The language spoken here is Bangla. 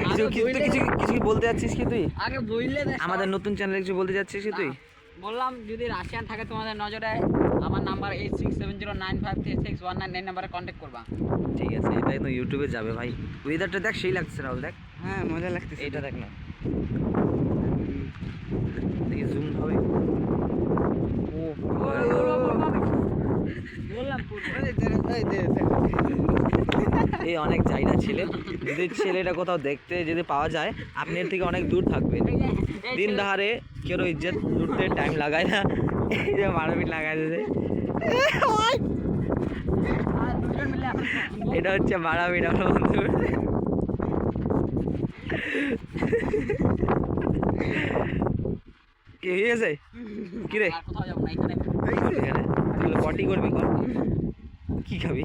কিছু কিছু কিছু বলতে যাচ্ছিস কি তুই? আগে বললে আমাদের নতুন চ্যানেলে কিছু বলতে যাচ্ছিস কি তুই? বললাম যদি রাশিয়ান থাকে তোমাদের নজরে, আমার নাম্বার 8670953619 নাম্বারে কন্ট্যাক্ট করবা। ঠিক আছে, এটা কিন্তু ইউটিউবে যাবে ভাই। ওয়েদারটা দেখ, সেই লাগছে রাহুল, দেখ। হ্যাঁ মজা লাগতেছে। এইটা দেখ না, দেখি জুম হবে। বললাম এই অনেক চাহিদা ছেলে, যদি ছেলেটা কোথাও দেখতে যদি পাওয়া যায়, আপনি এর থেকে অনেক দূর থাকবেন। দিন দাহারে কেউ ইজ্জত লুটতে টাইম লাগায় না, এই যে মারাপিট লাগাই দিয়েছে, এটা হচ্ছে মারাপিট আমার বন্ধু। কি হয়ে গেছে? কিরে কোথাও যাবো না, এখানে এখানে তুই পটি করবি, কর। কি খাবি?